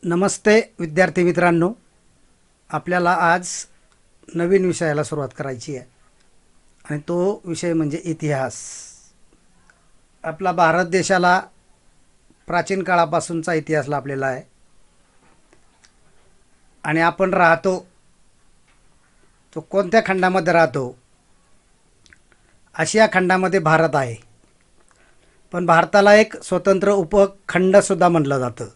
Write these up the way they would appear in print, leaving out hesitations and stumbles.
नमस्ते विद्यार्थी मित्रांनो, आपल्याला आज नवीन विषयाला सुरुवात करायची आहे आणि तो विषय म्हणजे इतिहास. आपला भारत देशाला प्राचीन काळापासूनचा इतिहास लाभलेला आहे आणि आपण राहतो तो कोणत्या खंडामध्ये राहतो? आशिया खंडामध्ये भारत आहे. पण भारताला एक स्वतंत्र उपखंडसुद्धा म्हटलं जातं.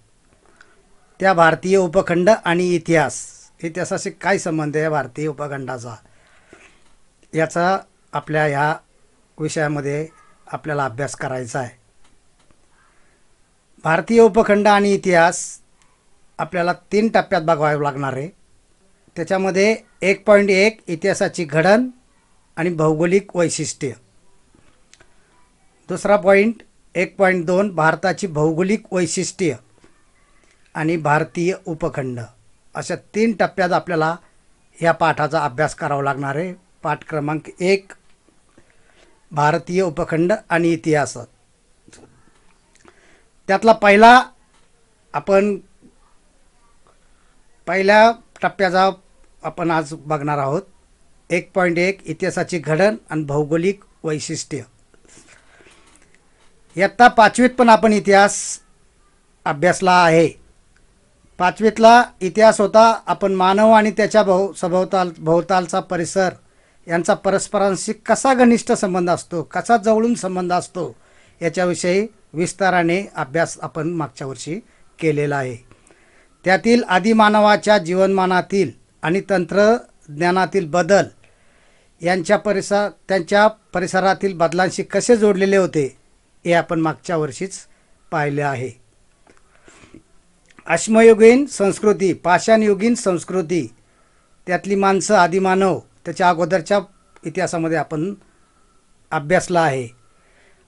त्या भारतीय उपखंड आणि इतिहासाशी काय संबंध आहे भारतीय उपखंडाचा, याचा आपल्या ह्या विषयामध्ये आपल्याला अभ्यास करायचा आहे. भारतीय उपखंड आणि इतिहास आपल्याला 3 टप्प्यात बघावं लागणार आहे. त्याच्यामध्ये 1.1 इतिहासाची घडण आणि भौगोलिक वैशिष्ट्य. दुसरा पॉईंट 1.2 भारताची भौगोलिक वैशिष्ट्य आणि भारतीय उपखंड. अशा 3 टप्प्यात आपल्याला या पाठाचा अभ्यास करावा लागणार आहे. पाठ क्रमांक 1 भारतीय उपखंड आणि इतिहास. त्यातला पहिल्या टप्प्याचा आपण आज बघणार आहोत. 1.1 इतिहासाची घडण आणि भौगोलिक वैशिष्ट्य. इयत्ता 5वीत पण आपण इतिहास अभ्यासला आहे. 5वीतला इतिहास होता आपण मानव आणि त्याच्या भोवतालचा परिसर यांचा परस्परांशी कसा घनिष्ठ संबंध असतो, कसा जवळून संबंध असतो, याच्याविषयी विस्ताराने अभ्यास आपण मागच्या वर्षी केलेला आहे. त्यातील आदिमानवाच्या जीवनमानातील आणि तंत्रज्ञानातील बदल त्यांच्या परिसरातील बदलांशी कसे जोडलेले होते हे आपण मागच्या वर्षीच पाहिले आहे. अश्मयुगीन संस्कृती, पाषाणयुगीन संस्कृती, त्यातली माणसं आदिमानव त्याच्या अगोदरच्या इतिहासामध्ये आपण अभ्यासला आहे.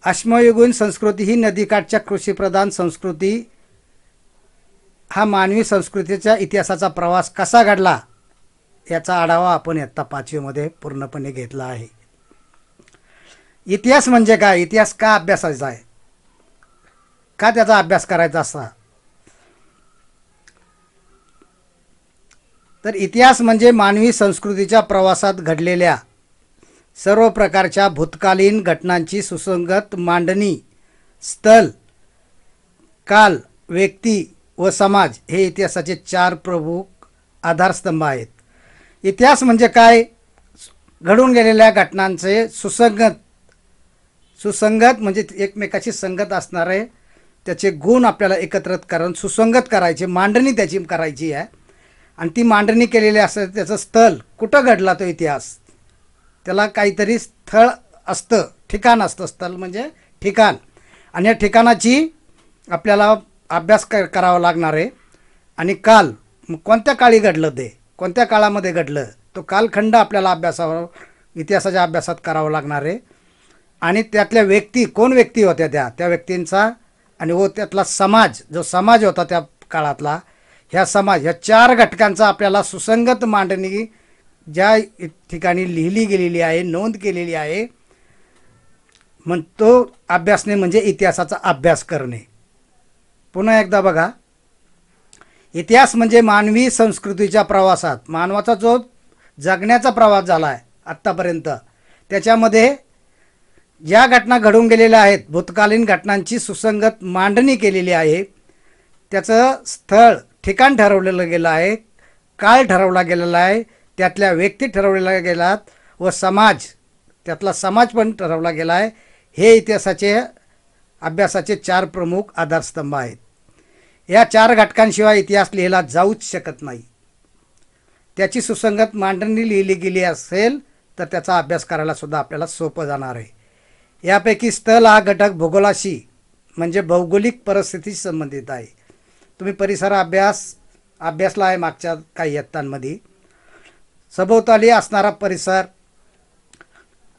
अश्मयुगीन संस्कृती ही नदीकाठच्या कृषीप्रधान संस्कृती. हा मानवी संस्कृतीच्या इतिहासाचा प्रवास कसा घडला याचा आढावा आपण इयत्ता 5वीमध्ये पूर्णपणे घेतला आहे. इतिहास म्हणजे काय? इतिहास का अभ्यासायचा आहे? का त्याचा अभ्यास करायचा असा? तर इतिहास म्हणजे मानवी संस्कृतीच्या प्रवासात घडलेल्या सर्व प्रकारच्या भूतकालीन घटनांची सुसंगत मांडणी. स्थल, काल, व्यक्ती व समाज हे इतिहासाचे 4 प्रमुख आधारस्तंभ आहेत. इतिहास म्हणजे काय? घडून गेलेल्या घटनांचे सुसंगत म्हणजे एकमेकाशी संगत असणारे त्याचे गुण आपल्याला एकत्रित करून सुसंगत करायचे, मांडणी त्याची करायची आहे. आणि ती मांडणी केलेली असते. त्याचं स्थल कुठं घडला तो इतिहास, त्याला काहीतरी स्थळ असतं, ठिकाण असतं. स्थल म्हणजे ठिकाण, आणि या ठिकाणाची आपल्याला अभ्यास करावा लागणार आहे. आणि काल, कोणत्या काळी घडलं, ते कोणत्या काळामध्ये घडलं, तो कालखंड आपल्याला इतिहासाच्या अभ्यासात करावा लागणार आहे. आणि त्यातल्या व्यक्ती, कोण व्यक्ती होत्या त्या व्यक्तींचा, आणि त्यातला समाज, जो समाज होता त्या काळातला, ह्या 4 घटकांचा आपल्याला सुसंगत मांडणी ज्या ठिकाणी लिहिली गेलेली आहे, नोंद केलेली आहे, मग तो अभ्यासने म्हणजे इतिहासाचा अभ्यास करणे. पुन्हा एकदा बघा, इतिहास म्हणजे मानवी संस्कृतीच्या प्रवासात, मानवाचा जो जगण्याचा प्रवास झाला आहे आत्तापर्यंत, त्याच्यामध्ये ज्या घटना घडून गेलेल्या आहेत, भूतकालीन घटनांची सुसंगत मांडणी केलेली आहे. त्याचं स्थळ, ठिकाण ठरवलेलं गेलं आहे, काळ ठरवला गेलेला आहे, त्यातल्या व्यक्ती ठरवलेल्या गेलात, व समाज, त्यातला समाज पण ठरवला गेला आहे. हे इतिहासाचे अभ्यासाचे 4 प्रमुख आधारस्तंभ आहेत. या 4 घटकांशिवाय इतिहास लिहिला जाऊच शकत नाही. त्याची सुसंगत मांडणी लिहिली गेली असेल तर त्याचा अभ्यास करायला सुद्धा आपल्याला सोपं जाणार आहे. यापैकी स्थल हा घटक भूगोलाशी म्हणजे भौगोलिक परिस्थितीशी संबंधित आहे. तुम्ही परिसर अभ्यासला आहे मागच्या काही इयत्तांमध्ये. सभोवताली असणारा परिसर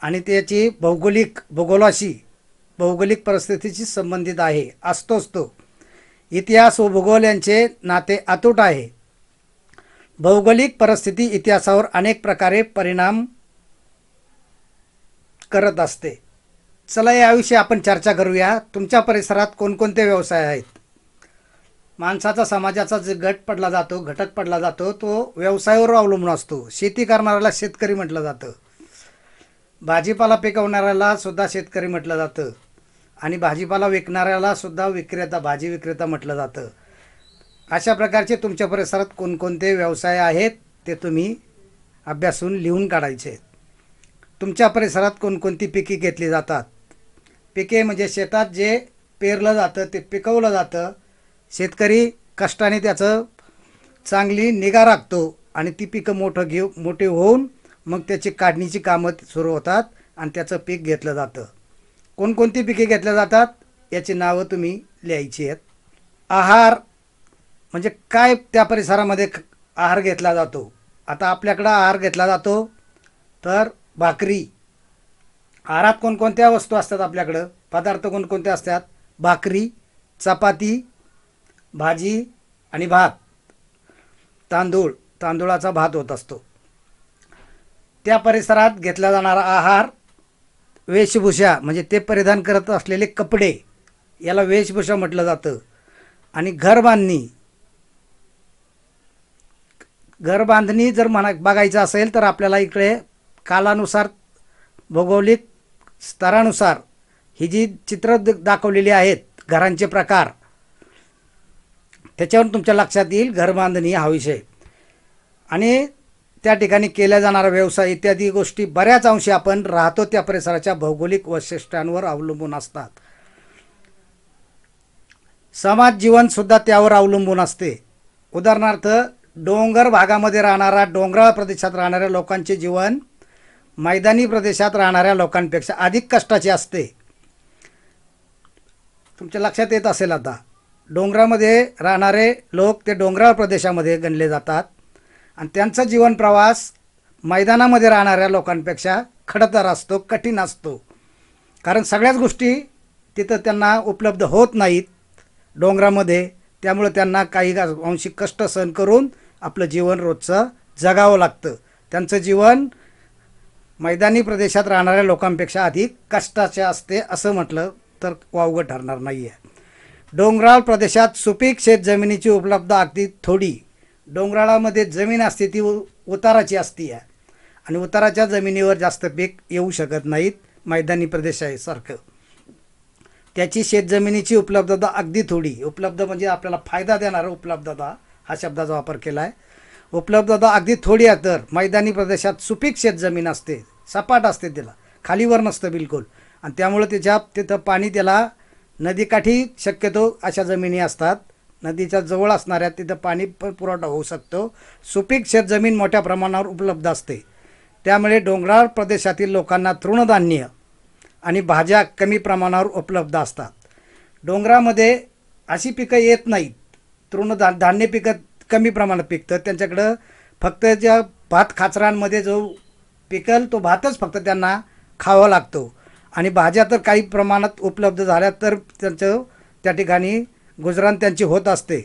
आणि त्याची भौगोलिक परिस्थितीशी संबंधित आहे, असतोच तो. इतिहास व भूगोल यांचे नाते अतूट आहे. भौगोलिक परिस्थिती इतिहासावर अनेक प्रकारे परिणाम करत असते. चला याविषयी आपण चर्चा करूया. तुमच्या परिसरात कोणकोणते व्यवसाय आहेत? माणसाचा समाजाचा जे गट पडला जातो, घटक पडला जातो, तो व्यवसायावर अवलंबून असतो. शेती करणाऱ्याला शेतकरी म्हटलं जातं, भाजीपाला पिकवणाऱ्याला सुद्धा शेतकरी म्हटलं जातं आणि भाजीपाला विकणाऱ्याला सुद्धा विक्रेता, भाजी विक्रेता म्हटलं जातं. अशा प्रकारचे तुमच्या परिसरात कोणकोणते व्यवसाय आहेत ते तुम्ही अभ्यासून लिहून काढायचे. तुमच्या परिसरात कोणकोणती पिके घेतली जातात. पिके म्हणजे शेतात जे पेरलं जातं ते पिकवलं जातं. शेतकरी कष्टाने त्याचं चांगली निगा राखतो आणि ती पिकं मोठे होऊन मग त्याची काढणीची कामं सुरू होतात आणि त्याचं पीक घेतलं जातं. कोणकोणती पिके घेतल्या जातात याची नावं तुम्ही लिहायची आहेत. आहार म्हणजे काय त्या परिसरामध्ये आहार घेतला जातो. आता आपल्याकडं आहार घेतला जातो तर भाकरी. आहारात कोणकोणत्या वस्तू असतात आपल्याकडं, पदार्थ कोणकोणते असतात. भाकरी, चपाती, भाजी आणि भात. तांदूळाचा भात होत असतो. त्या परिसरात घेतला जाणारा आहार, वेशभूषा म्हणजे ते परिधान करत असलेले कपडे, याला वेशभूषा म्हटलं जातं. आणि घरबांधणी जर बघायचं असेल तर आपल्याला इकडे कालानुसार, भौगोलिक स्तरानुसार ही जी चित्र दाखवलेली आहेत घरांचे प्रकार, त्याच्यावरून तुमच्या लक्षात येईल घरबांधणी हा विषय. आणि त्या ठिकाणी केला जाणारा व्यवसाय इत्यादी गोष्टी बऱ्याच अंशी आपण राहतो त्या परिसराच्या भौगोलिक वैशिष्ट्यांवर अवलंबून असतात. समाज जीवनसुद्धा त्यावर अवलंबून असते. उदाहरणार्थ, डोंगर भागामध्ये राहणारा, डोंगराळ प्रदेशात राहणाऱ्या लोकांचे जीवन मैदानी प्रदेशात राहणाऱ्या लोकांपेक्षा अधिक कष्टाचे असते. तुमच्या लक्षात येत असेल. आता डोंगरामध्ये राहणारे लोक ते डोंगराळ प्रदेशामध्ये गणले जातात आणि त्यांचा जीवन प्रवास मैदानामध्ये राहणाऱ्या लोकांपेक्षा खडतर असतो, कठीण असतो. कारण सगळ्याच गोष्टी तिथं त्यांना उपलब्ध होत नाहीत डोंगरामध्ये. त्यामुळे त्यांना काही अंशी कष्ट सहन करून आपलं जीवन रोजचं जगावं लागतं. त्यांचं जीवन मैदानी प्रदेशात राहणाऱ्या लोकांपेक्षा अधिक कष्टाचे असते असं म्हटलं तर वावगं ठरणार नाही आहे. डोंगराळ प्रदेशात सुपीक शेतजमिनीची उपलब्धता अगदी थोडी. डोंगराळामध्ये जमीन असते ती उताराची असते आहे आणि उताराच्या जमिनीवर जास्त पीक येऊ शकत नाहीत मैदानी प्रदेशासारखं. त्याची शेतजमिनीची उपलब्धता अगदी थोडी. उपलब्ध म्हणजे आपल्याला फायदा देणारं उपलब्धता हा शब्दाचा वापर केला आहे. उपलब्धता अगदी थोडी आहे. तर मैदानी प्रदेशात सुपीक शेतजमीन असते, सपाट असते, त्याला खालीवर नसतं बिलकुल. आणि त्यामुळे तिथं पाणी त्याला नदीकाठी शक्यतो अशा जमिनी असतात. नदीच्या जवळ असणाऱ्या तिथं पाणी पुरवठा होऊ शकतो. सुपीक शेतजमीन मोठ्या प्रमाणावर उपलब्ध असते. त्यामुळे डोंगराळ प्रदेशातील लोकांना तृणधान्य आणि भाज्या कमी प्रमाणावर उपलब्ध असतात. डोंगरामध्ये अशी पिकं येत नाहीत. धान्य पिकं कमी प्रमाणात पिकतं. त्यांच्याकडं फक्त ज्या भात खाचरांमध्ये जो पिकल तो भातच फक्त त्यांना खावा लागतो. आणि भाज्या तर काही प्रमाणात उपलब्ध झाल्या तर त्या ठिकाणी गुजराण त्यांची होत असते.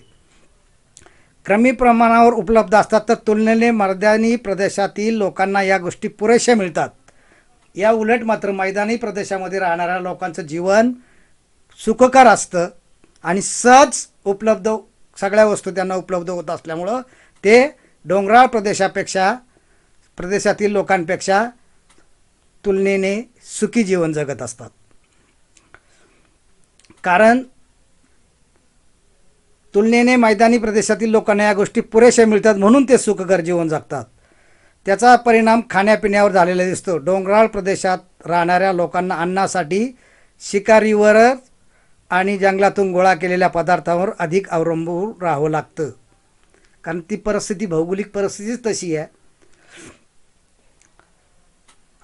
कमी प्रमाणावर उपलब्ध असतात तर तुलनेने मैदानी प्रदेशातील लोकांना या गोष्टी पुरेशा मिळतात. या उलट मात्र मैदानी प्रदेशामध्ये राहणाऱ्या लोकांचं जीवन सुखकर असतं आणि सहज उपलब्ध सगळ्या वस्तू त्यांना उपलब्ध होत असल्यामुळं ते डोंगराळ प्रदेशातील लोकांपेक्षा तुलनेने सुखी जीवन जगत असतात. कारण तुलनेने मैदानी प्रदेशातील लोकांना या गोष्टी पुरेशा मिळतात म्हणून ते सुखकर जीवन जगतात. त्याचा परिणाम खाण्यापिण्यावर झालेला दिसतो. डोंगराळ प्रदेशात राहणाऱ्या लोकांना अन्नासाठी शिकारीवर आणि जंगलातून गोळा केलेल्या पदार्थांवर अधिक अवलंबून राहावं लागतं. कारण ती परिस्थिती, भौगोलिक परिस्थितीच तशी आहे.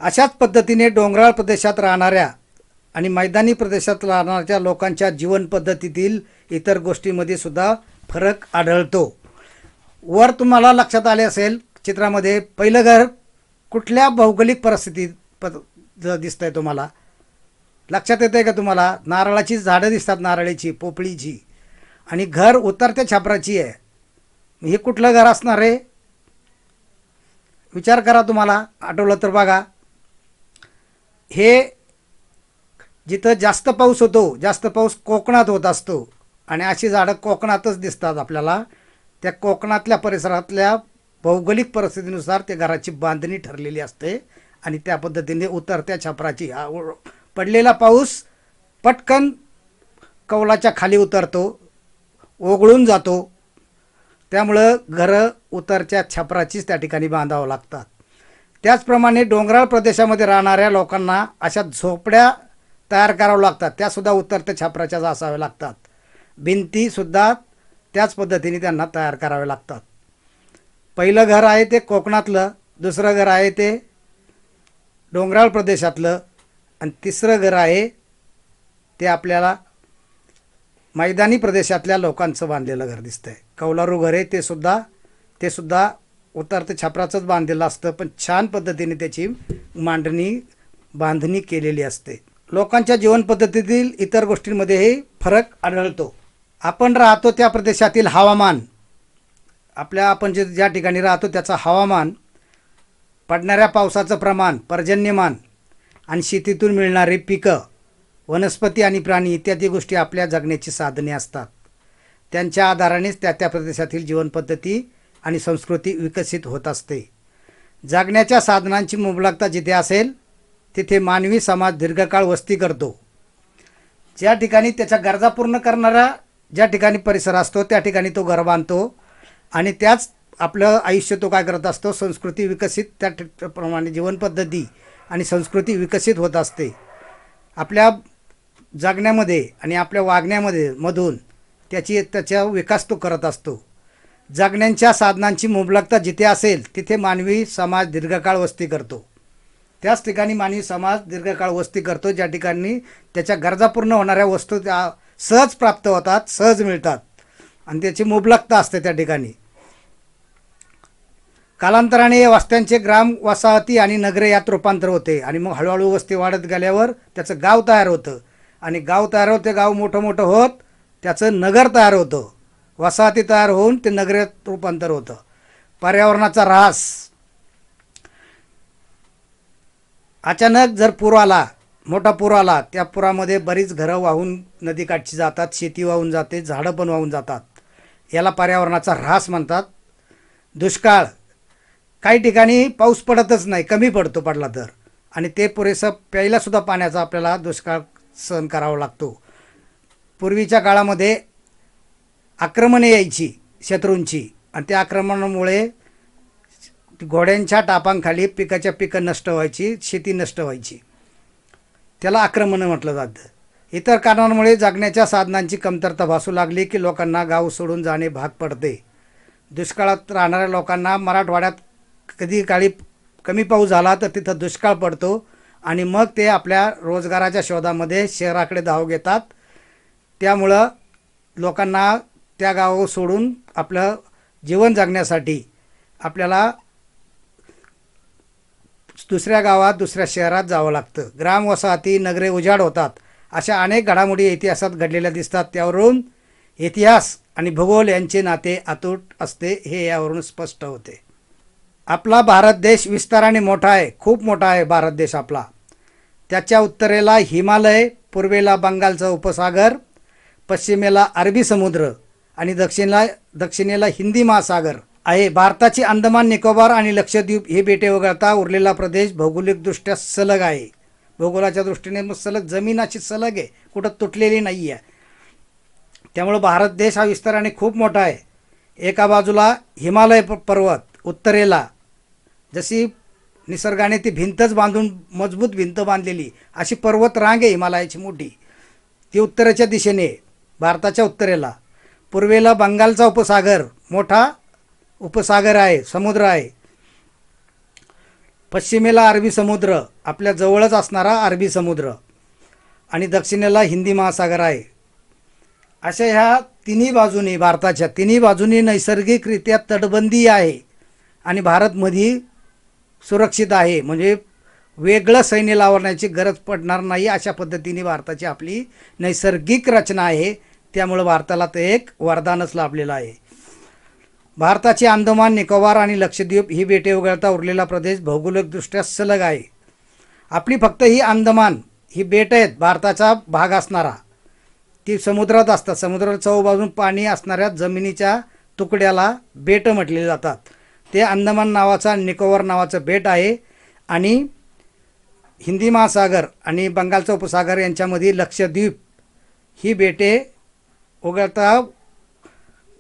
अशाच पद्धतीने डोंगराळ प्रदेशात राहणाऱ्या आणि मैदानी प्रदेशात राहणाऱ्या लोकांच्या जीवनपद्धतीतील इतर गोष्टींमध्ये सुद्धा फरक आढळतो. वर तुम्हाला लक्षात आले असेल चित्रामध्ये पहिलं घर कुठल्या भौगोलिक परिस्थितीत दिसतंय तुम्हाला लक्षात येतंय का तुम्हाला? नारळाची झाडं दिसतात, नारळाची, पोपळीची, आणि घर उतरत्या छापराची आहे. हे कुठलं घर असणार आहे? विचार करा, तुम्हाला आठवलं तर बघा. हे जिथं जास्त पाऊस होतो, जास्त पाऊस कोकणात होत असतो आणि अशी झाडं कोकणातच दिसतात आपल्याला. त्या कोकणातल्या परिसरातल्या भौगोलिक परिस्थितीनुसार ते घराची बांधणी ठरलेली असते आणि त्या पद्धतीने उतरत्या छपराची पडलेला पाऊस पटकन कौलाच्या खाली उतरतो, ओघळून जातो. त्यामुळं घरं उतरच्या छपराचीच त्या ठिकाणी बांधावं लागतात. त्याचप्रमाणे डोंगराळ प्रदेशामध्ये राहणाऱ्या लोकांना अशा झोपड्या तयार कराव्या लागतात. त्यासुद्धा उतरत्या छपराच्याच असाव्या लागतात. भिंतीसुद्धा त्याच पद्धतीने त्यांना तयार कराव्या लागतात. पहिलं घर आहे ते कोकणातलं, दुसरं घर आहे ते डोंगराळ प्रदेशातलं आणि तिसरं घर आहे ते आपल्याला मैदानी प्रदेशातल्या लोकांचं बांधलेलं घर दिसतंय. कौलारू घर आहे ते सुद्धा उतरते छपराचंच बांधलेलं असतं, पण छान पद्धतीने त्याची बांधणी केलेली असते. लोकांच्या जीवनपद्धतीतील इतर गोष्टींमध्येही फरक आढळतो. आपण राहतो त्या प्रदेशातील हवामान, आपण ज्या ठिकाणी राहतो त्याचं हवामान, पडणाऱ्या पावसाचं प्रमाण, पर्जन्यमान आणि शेतीतून मिळणारी पिकं, वनस्पती आणि प्राणी इत्यादी गोष्टी आपल्या जगण्याची साधने असतात. त्यांच्या आधारानेच त्या प्रदेशातील जीवनपद्धती आणि संस्कृती विकसित होत असते. जगण्याच्या साधनांची मुबलकता जिथे असेल तिथे मानवी समाज दीर्घकाळ वस्ती करतो. ज्या ठिकाणी त्याच्या गरजा पूर्ण करणारा ज्या ठिकाणी परिसर असतो त्या ठिकाणी तो घर बांधतो आणि त्याच आपलं आयुष्य तो काय करत असतो, संस्कृती विकसित त्याप्रमाणे जीवनपद्धती आणि संस्कृती विकसित होत असते. आपल्या जगण्यामध्ये आणि आपल्या वागण्यामध्ये मधून त्याचा विकास तो करत असतो. जगण्याच्या साधनांची मुबलकता जिथे असेल तिथे मानवी समाज दीर्घकाळ वस्ती करतो. त्याच ठिकाणी मानवी समाज दीर्घकाळ वस्ती करतो ज्या ठिकाणी त्याच्या गरजा पूर्ण होणाऱ्या वस्तू त्या सहज प्राप्त होतात, सहज मिळतात आणि त्याची मुबलकता असते त्या ठिकाणी. कालांतराने या वस्त्यांचे ग्राम, वसाहती आणि नगरे यात रूपांतर होते आणि मग हळूहळू वस्ती वाढत गेल्यावर त्याचं गाव तयार होतं आणि गाव तयार होते, गाव मोठं मोठं होत त्याचं नगर तयार होतं, वसाहती तयार होऊन ते नगरात रूपांतर होतं. पर्यावरणाचा ऱ्हास, अचानक जर पूर आला, मोठा पूर आला, त्या पुरामध्ये बरीच घरं वाहून नदीकाठची जातात, शेती वाहून जाते, झाडं पण वाहून जातात. याला पर्यावरणाचा ऱ्हास म्हणतात. दुष्काळ, काही ठिकाणी पाऊस पडतच नाही, कमी पडतो पडला तर, आणि ते पुरेसं प्यायलासुद्धा पाण्याचा आपल्याला दुष्काळ सहन करावा लागतो. पूर्वीच्या काळामध्ये आक्रमणे यायची शत्रूंची आणि त्या आक्रमणामुळे घोड्यांच्या टापांखाली पिकं नष्ट व्हायची, शेती नष्ट व्हायची. त्याला आक्रमणं म्हटलं जातं. इतर कारणांमुळे जगण्याच्या साधनांची कमतरता भासू लागली की लोकांना गाव सोडून जाणे भाग पडते. दुष्काळात राहणाऱ्या लोकांना मराठवाड्यात कधी काळी कमी पाऊस झाला तर तिथं दुष्काळ पडतो आणि मग ते आपल्या रोजगाराच्या शोधामध्ये शहराकडे धाव घेतात. त्यामुळं लोकांना त्या गाव सोडून आपलं जीवन जगण्यासाठी आपल्याला दुसऱ्या गावात, दुसऱ्या शहरात जावं लागतं. ग्राम, वसाहती, नगरे उजाड होतात. अशा अनेक घडामोडी इतिहासात घडलेल्या दिसतात. त्यावरून इतिहास आणि भूगोल यांचे नाते अतूट असते हे यावरून स्पष्ट होते. आपला भारत देश विस्ताराने मोठा आहे, खूप मोठा आहे भारत देश आपला. त्याच्या उत्तरेला हिमालय, पूर्वेला बंगालचा उपसागर, पश्चिमेला अरबी समुद्र आणि दक्षिणेला हिंदी महासागर आहे. भारताची अंदमान, निकोबार आणि लक्षद्वीप हे बेटे वगळता उरलेला प्रदेश भौगोलिकदृष्ट्या सलग आहे. भूगोलाच्या दृष्टीने मग सलग जमीन अशी सलग आहे, कुठं तुटलेली नाही आहे. त्यामुळं भारत देश हा विस्ताराने खूप मोठा आहे. एका बाजूला हिमालय पर्वत, उत्तरेला जशी निसर्गाने ती भिंतच बांधून मजबूत भिंत बांधलेली अशी पर्वत रांग आहे हिमालयाची मोठी, ती उत्तरेच्या दिशेने भारताच्या उत्तरेला. पूर्वेला बंगालचा उपसागर, मोठा उपसागर आहे, समुद्र आहे. पश्चिमेला अरबी समुद्र, आपल्या जवळच असणारा अरबी समुद्र आणि दक्षिणेला हिंदी महासागर आहे. अशा ह्या तिन्ही बाजूनी, भारताच्या तिन्ही बाजूनी नैसर्गिकरित्या तटबंदी आहे आणि भारत मध्ये सुरक्षित आहे. म्हणजे वेगळं सैन्य लावण्याची गरज पडणार नाही अशा पद्धतीने भारताची आपली नैसर्गिक रचना आहे. त्यामुळे भारताला ते एक वरदानच लाभलेलं आहे. भारताची अंदमान, निकोबार आणि लक्षद्वीप ही बेटे वगळता उरलेला प्रदेश भौगोलिकदृष्ट्या सलग आहे. आपली फक्त ही अंदमान ही बेट आहेत भारताचा भाग असणारा, ती समुद्रात असतात. समुद्राला चहूबाजून पाणी असणाऱ्या जमिनीच्या तुकड्याला बेट म्हटले जातात. ते अंदमान नावाचा निकोबार नावाचं बेट आहे आणि हिंदी महासागर आणि बंगालचा उपसागर यांच्यामध्ये लक्षद्वीप ही बेटे वगळता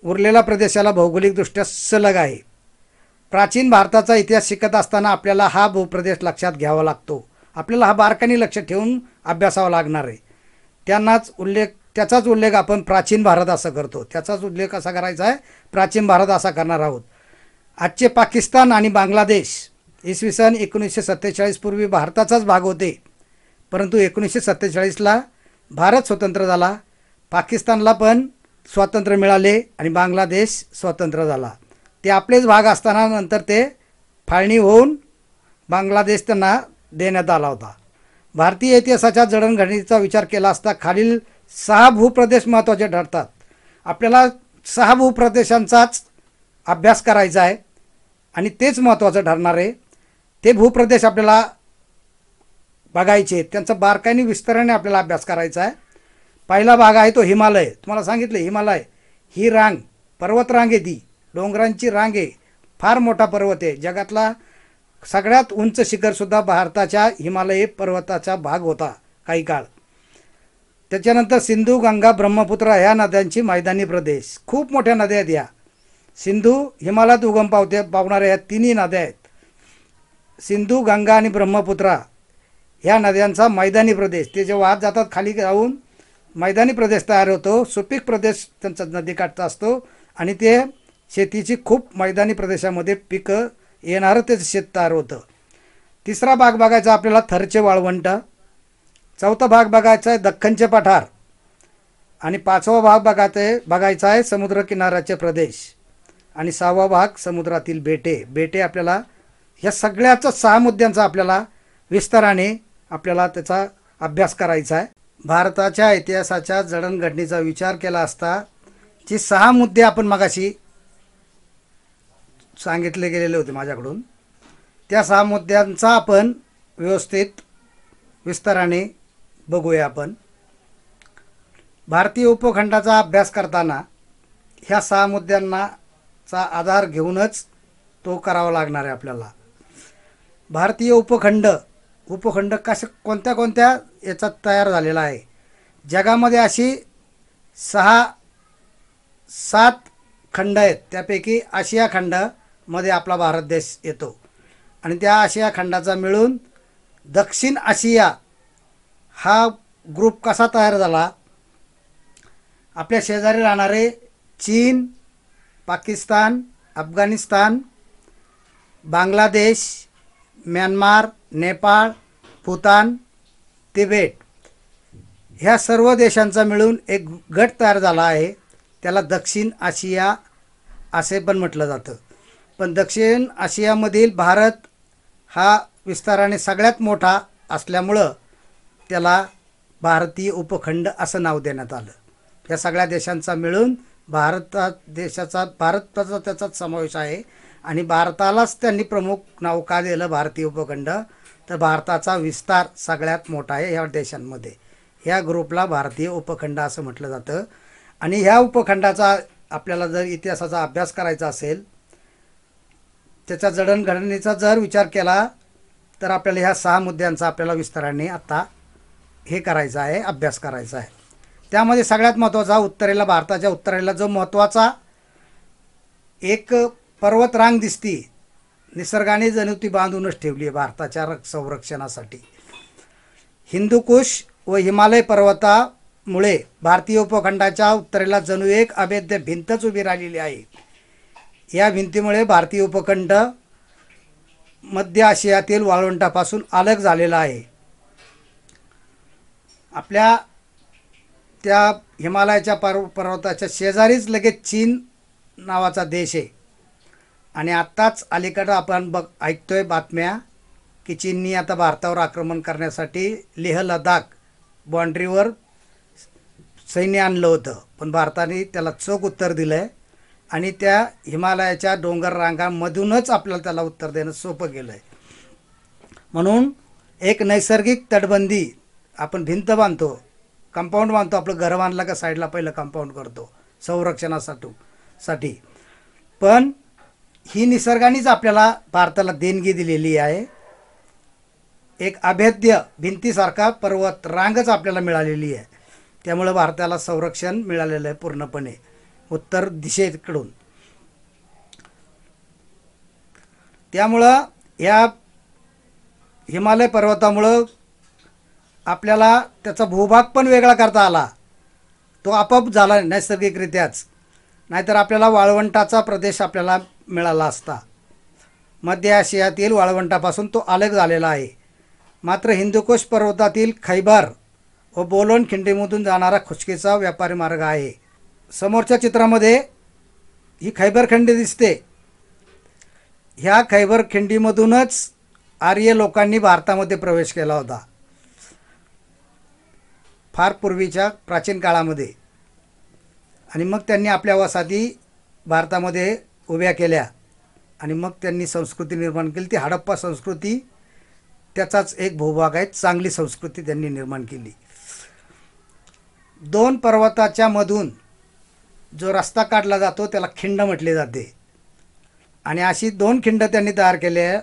उरलेल्या प्रदेशाला भौगोलिकदृष्ट्या सलग आहे. प्राचीन भारताचा इतिहास शिकत असताना आपल्याला हा भूप्रदेश लक्षात घ्यावा लागतो. आपल्याला हा बारकाईने लक्ष ठेवून अभ्यासावा लागणार आहे. त्याचाच उल्लेख आपण प्राचीन भारत असं करतो. त्याचाच उल्लेख कसा करायचा आहे? प्राचीन भारत असा करणार आहोत. आजचे पाकिस्तान आणि बांगलादेश इसवी सन 1947 पूर्वी भारताचाच भाग होते, परंतु 1947ला भारत स्वतंत्र झाला. पाकिस्तानला पण स्वातंत्र्य मिळाले आणि बांगलादेश स्वतंत्र झाला. ते आपलेच भाग असताना नंतर ते फाळणी होऊन बांगलादेश त्यांना देण्यात आला होता. भारतीय इतिहासाच्या जडणघडणीचा विचार केला असता खालील 6 भूप्रदेश महत्त्वाचे ठरतात. आपल्याला 6 भूप्रदेशांचाच अभ्यास करायचा आहे आणि तेच महत्त्वाचं ठरणार आहे. ते भूप्रदेश आपल्याला बघायचे, त्यांचा बारकाईने विस्ताराने आपल्याला अभ्यास करायचा आहे. पहिला भाग आहे तो हिमालय. तुम्हाला सांगितलं हिमालय ही रांग, पर्वतरांग आहे, ती डोंगरांची रांग आहे, फार मोठा पर्वत आहे. जगातला सगळ्यात उंच शिखरसुद्धा भारताच्या हिमालय पर्वताचा भाग होता काही काळ. त्याच्यानंतर सिंधू, गंगा, ब्रह्मपुत्रा ह्या नद्यांची मैदानी प्रदेश, खूप मोठ्या नद्या आहेत. या सिंधू हिमालयात उगम पावणाऱ्या ह्या तिन्ही नद्या आहेत. सिंधू, गंगा आणि ब्रह्मपुत्रा ह्या नद्यांचा मैदानी प्रदेश, ते जे वाहत जातात खाली जाऊन मैदानी प्रदेश तयार होतो. सुपीक प्रदेश त्यांचा नदीकाठचा असतो आणि ते शेतीची खूप मैदानी प्रदेशामध्ये पिकं येणारं ते शेत तयार होतं. तिसरा भाग बघायचा आपल्याला थरचे वाळवंट. चौथा भाग बघायचा आहे दख्खनचे पठार आणि 5वा भाग बघायचा आहे समुद्रकिनाऱ्याचे प्रदेश आणि 6वा भाग समुद्रातील बेटे. आपल्याला ह्या सगळ्याचा 6 मुद्द्यांचा आपल्याला विस्ताराने आपल्याला त्याचा अभ्यास करायचा आहे. भारताच्या इतिहासाच्या जडणघडणीचा विचार केला असता जी 6 मुद्दे आपण मगाशी सांगितले गेलेले होते माझ्याकडून, त्या 6 मुद्द्यांचा आपण व्यवस्थित विस्ताराने बघूया. आपण भारतीय उपखंडाचा अभ्यास करताना ह्या 6 मुद्द्यांचा आधार घेऊनच तो करावा लागणार आहे आपल्याला. भारतीय उपखंड कोणत्या याच्यात तयार झालेला आहे? जगामध्ये अशी 6-7 खंड आहेत. त्यापैकी आशिया खंडामध्ये आपला भारत देश येतो आणि त्या आशिया खंडाचा मिळून दक्षिण आशिया हा ग्रुप कसा तयार झाला? आपल्या शेजारी राहणारे चीन, पाकिस्तान, अफगाणिस्तान, बांगलादेश, म्यानमार, नेपाळ, भूतान, तिबेट ह्या सर्व देशांचा मिळून एक गट तयार झाला आहे. त्याला दक्षिण आशिया असे पण म्हटलं जातं. पण दक्षिण आशियामधील भारत हा विस्ताराने सगळ्यात मोठा असल्यामुळं त्याला भारतीय उपखंड असं नाव देण्यात आलं. या सगळ्या देशांचा मिळून भारताचा त्याचाच समावेश आहे आणि भारतालाच त्यांनी प्रमुख नाव का दिलं भारतीय उपखंड? तर भारताचा विस्तार सगळ्यात मोठा आहे ह्या देशांमध्ये. ह्या ग्रुपला भारतीय उपखंड असं म्हटलं जातं. आणि ह्या उपखंडाचा आपल्याला जर इतिहासाचा अभ्यास करायचा असेल, त्याच्या जडणघडणीचा जर विचार केला तर आपल्याला ह्या 6 मुद्द्यांचा आपल्याला विस्ताराने आता हे करायचं आहे, अभ्यास करायचा आहे. त्यामध्ये सगळ्यात महत्त्वाचा भारताच्या उत्तरेला जो महत्त्वाचा एक पर्वतरांग दिसती, निसर्गाने जणू ती बांधूनच ठेवली आहे भारताच्या संरक्षणासाठी. हिंदुकुश व हिमालय पर्वतामुळे भारतीय उपखंडाच्या उत्तरेला जणू एक अभेद्य भिंतच उभी राहिलेली आहे. या भिंतीमुळे भारतीय उपखंड मध्य आशियातील वाळवंटापासून अलग झालेला आहे. आपल्या त्या हिमालयाच्या पर्वताच्या शेजारीच लगेच चीन नावाचा देश आहे आणि आत्ताच अलीकडं आपण ऐकतोय बातम्या की चीननी आता भारतावर आक्रमण करण्यासाठी लेह लडाख बाँड्रीवर सैन्य आणलं होतं. पण भारताने त्याला चोख उत्तर दिलं आहे आणि त्या हिमालयाच्या डोंगर रांगांमधूनच आपल्याला त्याला उत्तर देणं सोपं गेलं आहे. म्हणून एक नैसर्गिक तटबंदी आपण भिंत बांधतो कंपाऊंड बांधतो, आपलं घर बांधलं का साईडला पहिलं कंपाऊंड करतो संरक्षणासाठी. पण ही निसर्गानेच आपल्याला भारताला देणगी दिलेली आहे. एक अभेद्य भिंतीसारखा पर्वत रांगच आपल्याला मिळालेली आहे. त्यामुळं भारताला संरक्षण मिळालेलं आहे पूर्णपणे उत्तर दिशेकडून. त्यामुळं या हिमालय पर्वतामुळं आपल्याला त्याचा भूभाग पण वेगळा करता आला. तो आपोआप झाला नैसर्गिकरित्याच. नाहीतर आपल्याला वाळवंटाचा प्रदेश आपल्याला मिळाला असता. मध्य आशियातील वाळवंटापासून तो अलग झालेला आहे. मात्र हिंदुकुश पर्वतातील खैबर व बोलन खिंडीमधून जाणारा खुष्कीचा व्यापारी मार्ग आहे. समोरच्या चित्रामध्ये ही खैबर खिंडी दिसते. ह्या खैबर खिंडीमधूनच आर्य लोकांनी भारतामध्ये प्रवेश केला होता फार पूर्वीच्या प्राचीन काळामध्ये. आणि मग त्यांनी आपल्या वसाहती भारतामध्ये उभ्या केल्या आणि मग त्यांनी संस्कृती निर्माण केली. ती हडप्पा संस्कृती त्याचाच एक भूभाग आहे. चांगली संस्कृती त्यांनी निर्माण केली. दोन पर्वताच्या मधून जो रस्ता काढला जातो त्याला खिंड म्हटले जाते. आणि अशी दोन खिंड त्यांनी तयार केले आहे,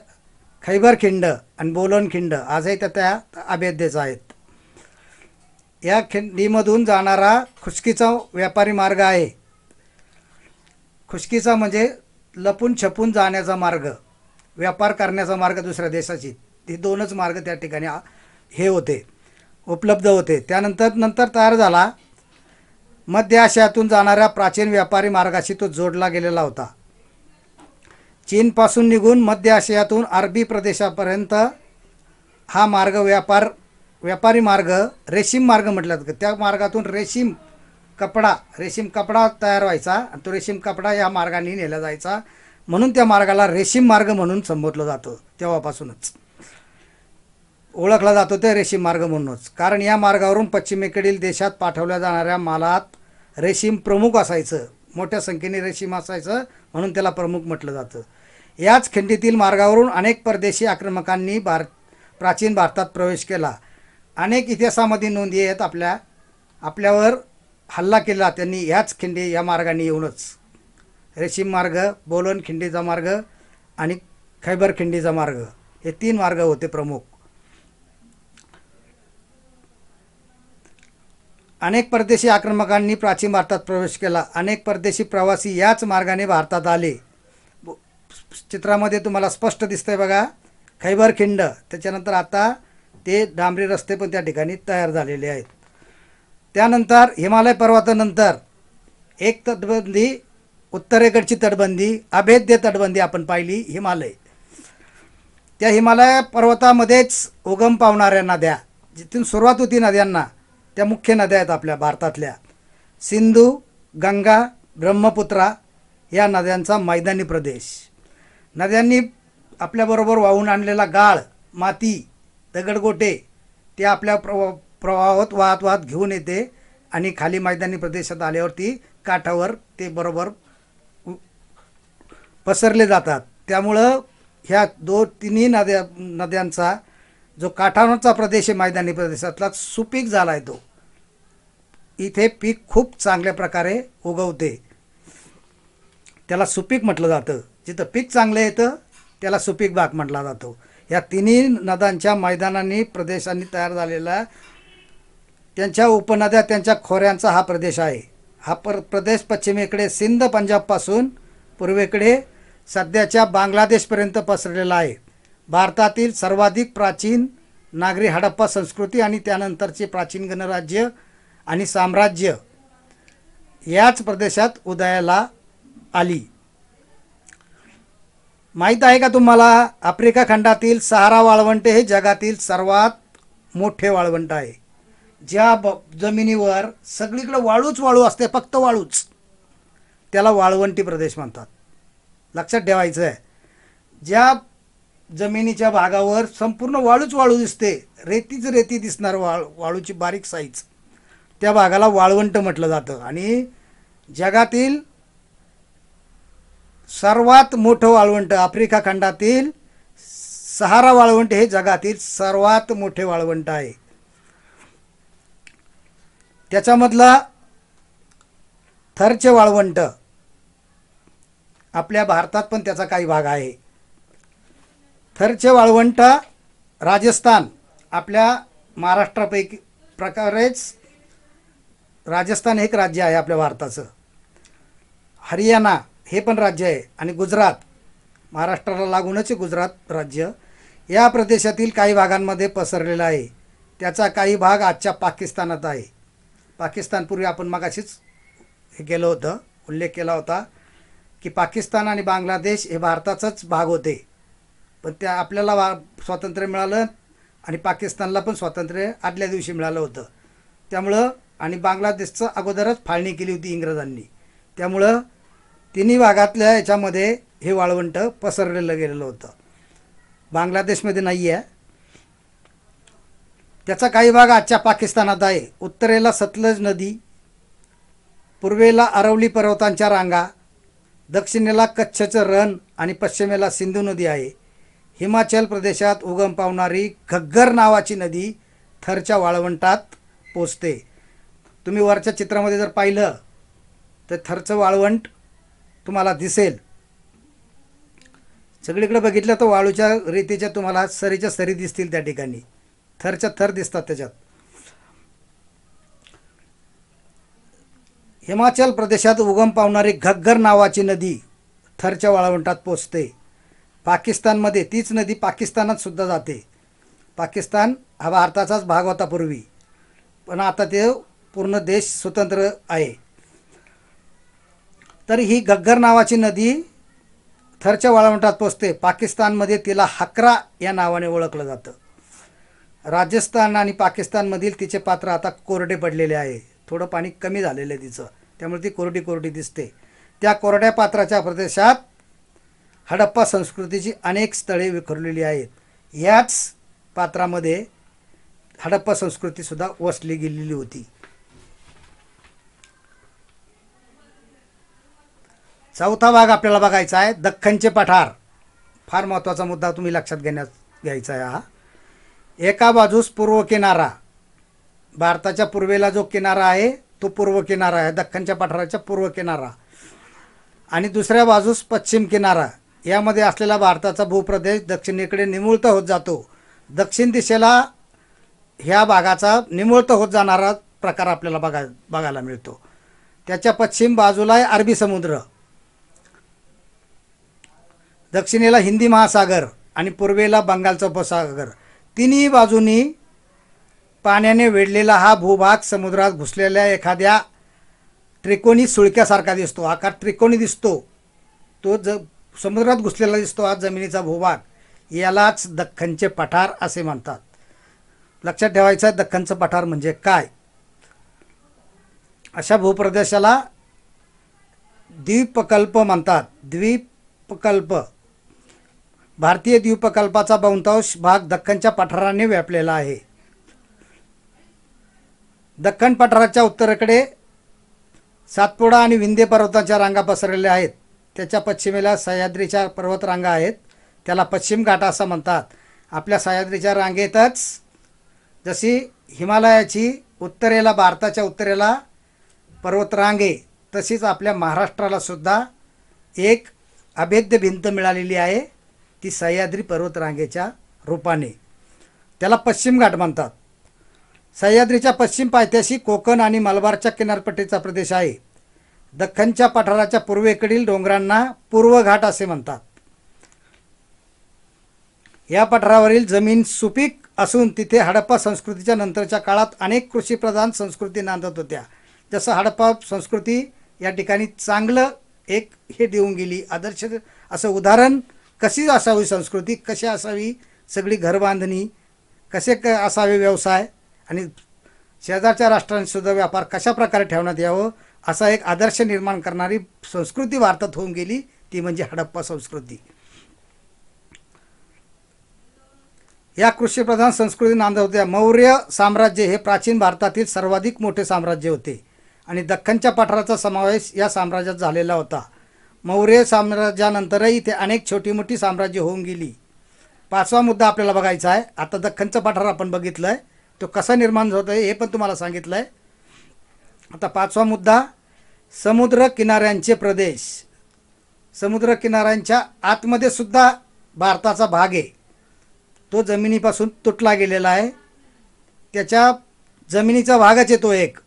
खैबर खिंड आणि बोलन खिंड. आजही त्या अभेद्यच आहेत. या खिंडीमधून जाणारा खुष्कीचा व्यापारी मार्ग आहे. खुष्कीचा म्हणजे लपून छपून जाण्याचा मार्ग, व्यापार करण्याचा मार्ग दुसऱ्या देशाची. हे दोनच मार्ग त्या ठिकाणी हे होते, उपलब्ध होते. नंतर तयार झाला मध्य आशियातून जाणाऱ्या प्राचीन व्यापारी मार्गाशी तो जोडला गेलेला होता. चीनपासून निघून मध्य आशियातून अरबी प्रदेशापर्यंत हा मार्ग व्यापारी मार्ग रेशीम मार्ग म्हटलं जातं. त्या मार्गातून रेशीम कपडा तयार व्हायचा आणि तो रेशीम कपडा या मार्गाने नेला जायचा. म्हणून त्या मार्गाला रेशीम मार्ग म्हणून संबोधलं जातं. तेव्हापासूनच ओळखला जातो ते रेशीम मार्ग म्हणूनच. कारण या मार्गावरून पश्चिमेकडील देशात पाठवल्या जाणाऱ्या मालात रेशीम प्रमुख असायचं. मोठ्या संख्येने रेशीम असायचं म्हणून त्याला प्रमुख म्हटलं जातं. याच खिंडीतील मार्गावरून अनेक परदेशी आक्रमकांनी प्राचीन भारतात प्रवेश केला. अनेक इतिहासामध्ये नोंदी आहेत. आपल्यावर हल्ला केला त्यांनी ह्याच खिंडी या मार्गाने येऊनच. रेशीम मार्ग, बोलन खिंडीचा मार्ग आणि खैबर खिंडीचा मार्ग हे तीन मार्ग होते प्रमुख. अनेक परदेशी आक्रमकांनी प्राचीन भारतात प्रवेश केला. अनेक परदेशी प्रवासी याच मार्गाने भारतात आले. चित्रामध्ये तुम्हाला स्पष्ट दिसतंय बघा खैबर खिंड. त्याच्यानंतर आता ते डांबरी रस्ते पण त्या ठिकाणी तयार झालेले आहेत. त्यानंतर हिमालय पर्वतानंतर एक तटबंदी, उत्तरेकडची तटबंदी, अभेद्य तटबंदी आपण पाहिली हिमालय. त्या हिमालय पर्वतामध्येच उगम पावणाऱ्या नद्या, जिथून सुरुवात होती नद्यांना, त्या मुख्य नद्या आहेत आपल्या भारतातल्या. सिंधू, गंगा, ब्रह्मपुत्रा या नद्यांचा मैदानी प्रदेश. नद्यांनी आपल्याबरोबर वाहून आणलेला गाळ, माती, दगडगोटे ते आपल्या प्रवाहात वाहत घेऊन येते आणि खाली मैदानी प्रदेशात आल्यावरती काठावर ते बरोबर पसरले जातात. त्यामुळं ह्या तिन्ही नद्यांचा जो काठावरचा प्रदेश आहे मैदानी प्रदेशातला सुपीक झाला आहे. तो इथे पीक खूप चांगल्या प्रकारे उगवते. त्याला सुपीक म्हटलं जातं. जिथं पीक चांगलं येतं त्याला सुपीक भाग म्हटला जातो. या तिन्ही नद्यांच्या मैदानांनी प्रदेशांनी तयार झालेला त्यांच्या उपनद्या, त्यांच्या खोऱ्यांचा हा प्रदेश आहे. हा प्रदेश पश्चिमेकडे सिंध, पंजाबपासून पूर्वेकडे सध्याच्या बांगलादेशपर्यंत पसरलेला आहे. भारतातील सर्वाधिक प्राचीन नागरी हडप्पा संस्कृती आणि त्यानंतरची प्राचीन गणराज्य आणि साम्राज्य याच प्रदेशात उदयाला आली. माहीत आहे का तुम्हाला, आफ्रिका खंडातील सहारा वाळवंट हे जगातील सर्वात मोठे वाळवंट आहे. ज्या जमिनीवर सगळीकडे वाळू असते, फक्त वाळूच, त्याला वाळवंटी प्रदेश म्हणतात. लक्षात ठेवायचं आहे. ज्या जमिनीच्या भागावर संपूर्ण वाळू दिसते, रेती दिसणार, वाळूची बारीक साईज, त्या भागाला वाळवंट म्हटलं जातं. आणि जगातील सर्वात मोठं वाळवंट आफ्रिका खंडातील सहारा वाळवंट हे जगातील सर्वात मोठे वाळवंट आहे. त्याच्यामधला थरचे वाळवंट आपल्या भारतात पण त्याचा काही भाग आहे. थरचे वाळवंट राजस्थान आपल्या महाराष्ट्रापैकी प्रकारेच राजस्थान एक राज्य आहे आपल्या भारताचं. हरियाणा हे पण राज्य आहे आणि गुजरात महाराष्ट्राला लागूनच गुजरात राज्य या प्रदेशातील काही भागांमध्ये पसरलेला आहे. त्याचा काही भाग आजच्या पाकिस्तानात आहे. पाकिस्तानपूर्वी आपण मगाशीच हे केलं होतं, उल्लेख केला होता की पाकिस्तान आणि बांगलादेश हे भारताचाच भाग होते, पण त्या आपल्याला स्वातंत्र्य मिळालं आणि पाकिस्तानला पण स्वातंत्र्य आदल्या दिवशी मिळालं होतं. त्यामुळं आणि बांगलादेशचं अगोदरच फाळणी केली होती इंग्रजांनी. त्यामुळं तिन्ही भागातल्या याच्यामध्ये हे वाळवंट पसरलेलं गेलेलं होतं. बांगलादेशमध्ये नाही आहे. त्याचा काही भाग आजच्या पाकिस्तानात आहे. उत्तरेला सतलज नदी, पूर्वेला अरवली पर्वतांच्या रांगा, दक्षिणेला कच्छचं रण आणि पश्चिमेला सिंधू नदी आहे. हिमाचल प्रदेशात उगम पावणारी घग्गर नावाची नदी थरच्या वाळवंटात पोचते. तुम्ही वरच्या चित्रामध्ये जर पाहिलं तर थरचं वाळवंट तुम्हाला दिसेल. सगळीकडे बघितलं तर वाळूच्या रेतीच्या तुम्हाला सरीच्या सरी दिसतील. त्या ठिकाणी थरच्या थर दिसतात. त्याच्यात हिमाचल प्रदेशात उगम पावणारी घग्गर नावाची नदी थरच्या वाळवंटात पोचते. पाकिस्तानमध्ये तीच नदी पाकिस्तानात सुद्धा जाते. पाकिस्तान हा भारताचाच भाग होता पूर्वी, पण आता ते पूर्ण देश स्वतंत्र आहे. तर ही घग्गर नावाची नदी थरच्या वाळवंटात पोचते. पाकिस्तानमध्ये तिला हकरा या नावाने ओळखलं जातं. राजस्थान आणि पाकिस्तानमधील तिचे पात्र आता कोरडे पडलेले आहे. थोडं पाणी कमी झालेलं आहे तिचं, त्यामुळे ती कोरडी कोरडी दिसते. त्या कोरड्या पात्राच्या प्रदेशात हडप्पा संस्कृतीची अनेक स्थळे विखरलेली आहेत. याच पात्रामध्ये हडप्पा संस्कृतीसुद्धा वसली गेलेली होती. चौथा भाग आपल्याला बघायचा आहे दख्खनचे पठार. फार महत्त्वाचा मुद्दा तुम्ही लक्षात घ्यायचा आहे हा. एका बाजूस पूर्व किनारा, भारताच्या पूर्वेला जो किनारा आहे तो पूर्व किनारा आहे, दख्खनच्या पठाराच्या पूर्व किनारा, आणि दुसऱ्या बाजूस पश्चिम किनारा. यामध्ये असलेला भारताचा भूप्रदेश दक्षिणेकडे निमुळता होत जातो. दक्षिण दिशेला ह्या भागाचा निमुळता होत जाणारा प्रकार आपल्याला बघायला मिळतो. त्याच्या पश्चिम बाजूला आहे अरबी समुद्र, दक्षिणेला हिंदी महासागर आणि पूर्वेला बंगालचा उपसागर. तिन्ही बाजूनी पाण्याने वेढलेला हा भूभाग समुद्रात घुसलेल्या एखाद्या त्रिकोणी सुळक्यासारखा दिसतो. आकार त्रिकोणी दिसतो. तो समुद्रात घुसलेला दिसतो हा जमिनीचा भूभाग. यालाच दख्खनचे पठार असे म्हणतात. लक्षात ठेवायचं आहे दख्खनचं पठार म्हणजे काय. अशा भूप्रदेशाला द्वीपकल्प म्हणतात. द्वीपकल्प. भारतीय द्वीपकल्पाचा बहुतांश भाग दख्खनच्या पठाराने व्यापलेला आहे. दख्खन पठाराच्या उत्तरेकडे सातपुडा आणि विंध्य पर्वतांच्या रांगा पसरलेल्या आहेत. त्याच्या पश्चिमेला सह्याद्रीच्या पर्वतरांगा आहेत. त्याला पश्चिम घाट असं म्हणतात. आपल्या सह्याद्रीच्या रांगेतच जशी हिमालयाची उत्तरेला, भारताच्या उत्तरेला पर्वतरांगे, तशीच आपल्या महाराष्ट्राला सुद्धा एक अभेद्य भिंत मिळालेली आहे, ती सह्याद्री पर्वतरांगेच्या रूपाने. त्याला पश्चिम घाट म्हणतात. सह्याद्रीच्या पश्चिम पायथ्याशी कोकण आणि मलबारच्या किनारपट्टीचा प्रदेश आहे. दख्खनच्या पठाराच्या पूर्वेकडील डोंगरांना पूर्व घाट असे म्हणतात. या पठारावरील जमीन सुपीक असून तिथे हडप्पा संस्कृतीच्या नंतरच्या काळात अनेक कृषीप्रधान संस्कृती नांदत होत्या. जसं हडप्पा संस्कृती या ठिकाणी चांगलं एक हे देऊन गेली, आदर्श असं उदाहरण. कशी असावी संस्कृती, कशी असावी सगळी घरबांधणी, कसे असावे व्यवसाय, आणि शेजारच्या राष्ट्रांसुद्धा व्यापार कशा प्रकारे ठेवण्यात यावं, असा एक आदर्श निर्माण करणारी संस्कृती भारतात होऊन गेली, ती म्हणजे हडप्पा संस्कृती. या कृषीप्रधान संस्कृती नांदत होत्या. मौर्य साम्राज्य हे प्राचीन भारतातील सर्वाधिक मोठे साम्राज्य होते आणि दख्खनच्या पठाराचा समावेश या साम्राज्यात झालेला होता. मौर्य साम्राज्यानंतरही ते अनेक छोटी मोठी साम्राज्य होऊन गेली. पाचवा मुद्दा आपल्याला बघायचा आहे. आता दख्खनचं पठार आपण बघितलं आहे, तो कसा निर्माण होत आहे हे पण तुम्हाला सांगितलं आहे. आता 5वा मुद्दा, समुद्र किनाऱ्यांचे प्रदेश. समुद्र किनाऱ्यांच्या आतमध्ये सुद्धा भारताचा भाग आहे. तो जमिनीपासून तुटला गेलेला आहे. त्याच्या जमिनीचा भागच आहे तो एक,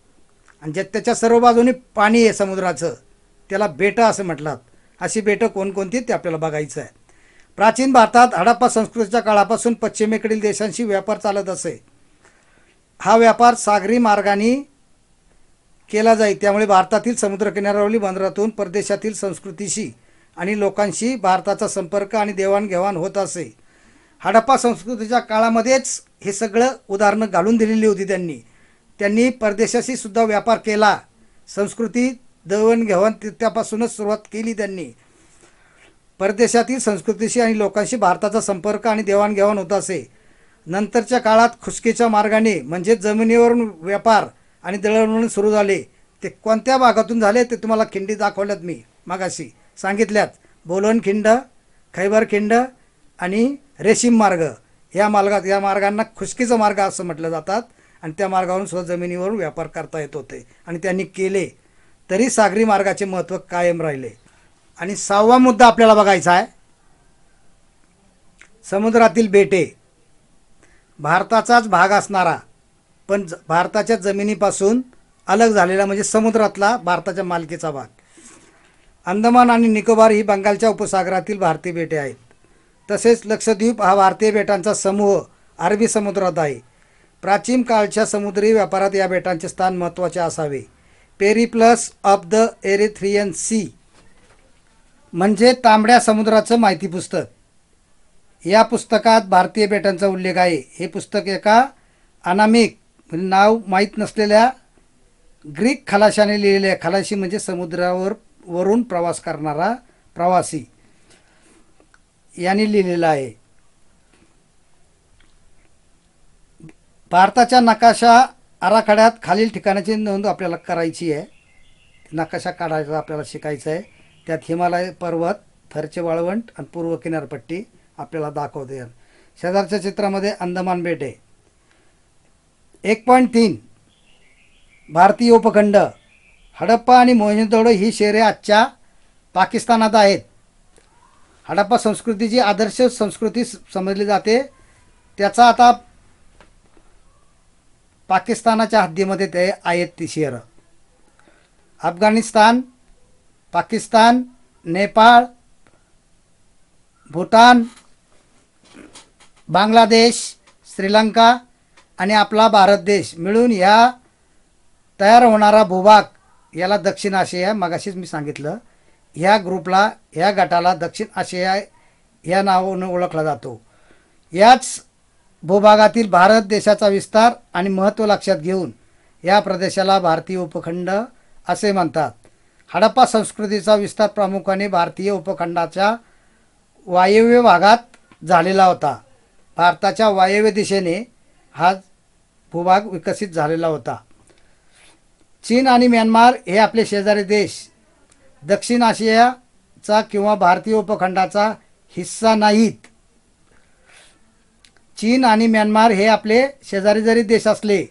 आणि ज्यात त्याच्या सर्व बाजूनी पाणी आहे समुद्राचं, त्याला बेटं असं म्हटलात. अशी बेटं कोणकोणती ते आपल्याला बघायचं आहे. प्राचीन भारतात हडप्पा संस्कृतीच्या काळापासून पश्चिमेकडील देशांशी व्यापार चालत असे. हा व्यापार सागरी मार्गाने केला जाई. त्यामुळे भारतातील समुद्रकिनाऱ्यावरील बंदरातून परदेशातील संस्कृतीशी आणि लोकांशी भारताचा संपर्क आणि देवाणघेवाण होत असे. हडप्पा संस्कृतीच्या काळामध्येच हे सगळं उदाहरणं घालून दिलेली होती त्यांनी परदेशाशी सुद्धा व्यापार केला. संस्कृती देवाणघेवाण त्यापासूनच सुरुवात केली त्यांनी. परदेशातील संस्कृतीशी आणि लोकांशी भारताचा संपर्क आणि देवाणघेवाण होत असे. नंतरच्या काळात खुसकीच्या मार्गाने म्हणजे जमिनीवरून व्यापार आणि दळणवळण सुरू झाले. ते कोणत्या भागातून झाले ते तुम्हाला खिंडी दाखवल्यात मी मागाशी सांगितल्यात. बोलन खिंड, खैबर खिंड आणि रेशीम मार्ग या मार्गांना खुसकीचा मार्ग असं म्हटलं जातात. आणि त्या मार्गावरून सुद्धा जमिनीवरून व्यापार करता येत होते आणि त्यांनी केले, तरी सागरी मार्गाचे महत्त्व कायम राहिले. आणि 6वा मुद्दा आपल्याला बघायचा आहे, समुद्रातील बेटे. भारताचाच भाग असणारा पण भारताच्या जमिनीपासून अलग झालेला म्हणजे समुद्रातला भारताच्या मालकीचा भाग. अंदमान आणि निकोबार ही बंगालच्या उपसागरातील भारतीय बेटे आहेत. तसेच लक्षद्वीप हा भारतीय बेटांचा समूह अरबी समुद्रात आहे. प्राचीन काळच्या समुद्री व्यापारात या बेटांचे स्थान महत्त्वाचे असावे. Periplus of the Erythraean sea म्हणजे तांबड्या समुद्राचं माहिती पुस्तक. या पुस्तकात भारतीय बेटांचा उल्लेख आहे. हे पुस्तक एका अनामिक नाव माहीत नसलेल्या ग्रीक खलाशाने लिहिलेले आहे. खलाशी म्हणजे वरून प्रवास करणारा प्रवासी, यांनी लिहिलेलं आहे. भारताच्या नकाशा आराखड्यात खालील ठिकाणाची नोंद आपल्याला करायची आहे. नकाशा काढायचा आपल्याला शिकायचं आहे. त्यात हिमालय पर्वत, थरचे वाळवंट आणि पूर्व किनारपट्टी आपल्याला दाखवते. शेजारच्या चित्रामध्ये अंदमान बेटे. 1.3 भारतीय उपखंड. हडप्पा आणि मोहेंजोदडो ही शहरे आजच्या पाकिस्तानात आहेत. हडप्पा संस्कृतीची आदर्श संस्कृती समजली जाते. त्याचा आता पाकिस्तानाच्या हद्दीमध्ये ते आहेत ती शहरं. अफगाणिस्तान, पाकिस्तान, नेपाळ, भूटान, बांगलादेश, श्रीलंका आणि आपला भारत देश मिळून ह्या तयार होणारा भूभाग याला दक्षिण आशिया, मगाशीच मी सांगितलं, ह्या ग्रुपला, ह्या गटाला दक्षिण आशिया ह्या नावाने ओळखला जातो. याच भूभागातील भारत देशाचा विस्तार आणि महत्त्व लक्षात घेऊन या प्रदेशाला भारतीय उपखंड असे म्हणतात. हडप्पा संस्कृतीचा विस्तार प्रामुख्याने भारतीय उपखंडाच्या वायव्य भागात झालेला होता. भारताच्या वायव्य दिशेने हा भूभाग विकसित झालेला होता. चीन आणि म्यानमार हे आपले शेजारी देश दक्षिण आशियाचा किंवा भारतीय उपखंडाचा हिस्सा नाहीत. चीन आणि म्यानमार हे आपले शेजारी जरी देश असले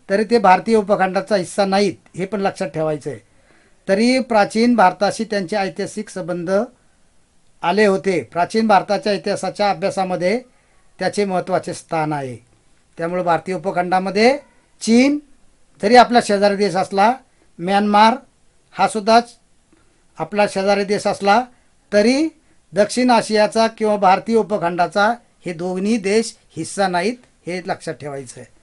तरी ते भारतीय उपखंडाचा हिस्सा नाहीत, हे पण लक्षात ठेवायचं आहे. तरी प्राचीन भारताशी त्यांचे ऐतिहासिक संबंध आले होते. प्राचीन भारताच्या इतिहासाच्या अभ्यासामध्ये त्याचे महत्त्वाचे स्थान आहे. त्यामुळे भारतीय उपखंडामध्ये चीन जरी आपला शेजारी देश असला, म्यानमार हा सुद्धाच आपला शेजारी देश असला, तरी दक्षिण आशियाचा किंवा भारतीय उपखंडाचा हे दोन्ही देश हिस्सा नाहीत, हे लक्षात ठेवायचं आहे.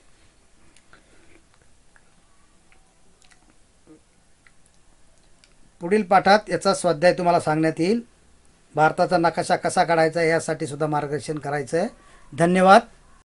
पुढील पाठात याचा स्वाध्याय तुम्हाला सांगण्यात येईल. भारताचा नकाशा कसा काढायचा यासाठी सुद्धा मार्गदर्शन करायचं आहे. धन्यवाद.